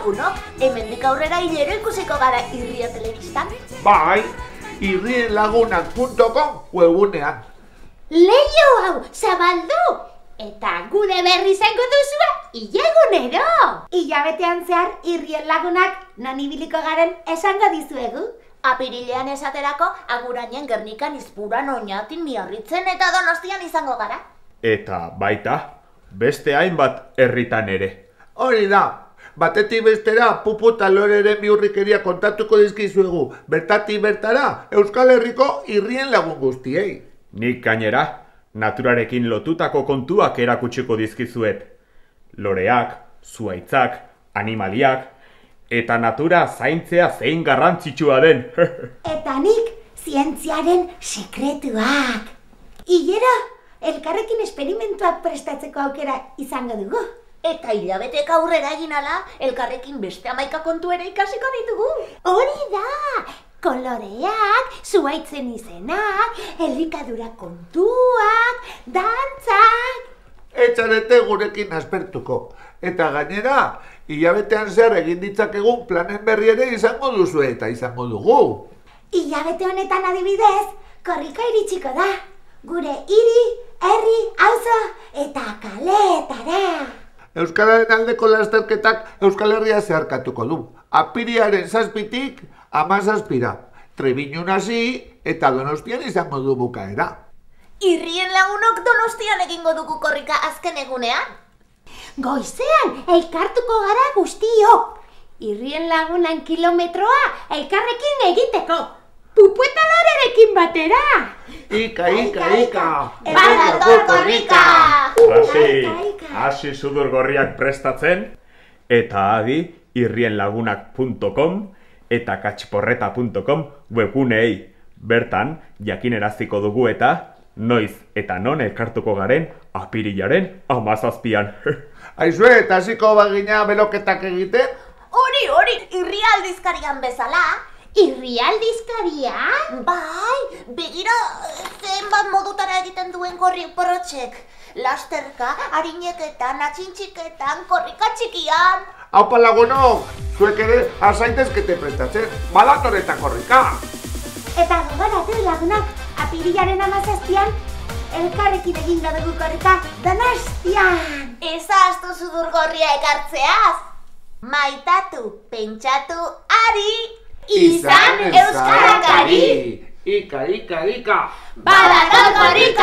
lagunok, hemendik aurrera hilero ikusiko gara Irria telebistan. Bai, irrienlagunak.com webunean. Leio hau, zabaldu! Eta gure berri izango duzua, ilagunero! Ilabetean zehar Irrien Lagunak non ibiliko garen esango dizuegu. Apirilean esaterako, Agurainen, Gernikan, Izpuran, Oñatin, Miarritzen eta Donostian izango gara. Eta baita, beste hainbat herritan ere. Hori da, batetik bestera Pupu eta Loreren biurrikeria kontatuko dizkizuegu, bertatik bertara Euskal Herriko Irrien Lagun guztiei. Nik gainera, naturarekin lotutako kontuak erakutsiko dizkizuet. Loreak, zuhaitzak, animaliak, eta natura zaintzea zein garrantzitsua den. Eta nik, zientziaren sekretuak. Hilero, elkarrekin esperimentuak prestatzeko aukera izango dugu. Eta hilabetek aurrera egin ala, elkarrekin beste 11 kontu ere ikasiko ditugu. Hori da! Koloreak, zuhaitzen izenak, elikadura kontuak, dantzak. Etxarete gurekin aspertuko. Eta gainera, hilabetean zer egin ditzakegun planen berri ere izango duzu eta izango dugu. Hilabete honetan adibidez, korrika iritsiko da. Gure hiri, herri, auzo eta kaleetara. Euskararen aldeko lasterketak Euskal Herria zeharkatuko du. Apiriaren 7tik 17ra. Trebiñun hasi eta Donostian izango du bukaera. Irrien Lagunok Donostian egingo dugu korrika azken egunean. Goizean elkartuko gara guztiok. Irrien Lagunan kilometroa elkarrekin egiteko. Pupu eta Lorerekin batera. Ika, ika, ika. Badator korrika. Hasi sudur gorriak prestatzen, eta adi irrienlagunak.com eta katxporreta.com webguneei. Bertan, jakineraziko dugu eta noiz eta non elkartuko garen apirilaren 17an. Aizue, eta hasiko bagina beloketak egiten? Hori, Irria aldizkarian bezala. Irria aldizkaria? Bai, begira zenbat modutara egiten duen korri porrotxek. Lasterka, harineketan, atxintxiketan, korrika txikian. Aupa lagunok, zuek ere azaitezkete prestatzen, badator eta korrika. Eta gogoratu lagunak, apirilaren 17an, elkarrekin egingo dugu korrika Donostian. Ez ahaztu sudur gorria ekartzeaz. Maitatu, pentsatu, ari, izan euskarakari. Ika, ika, ika. Badator korrika!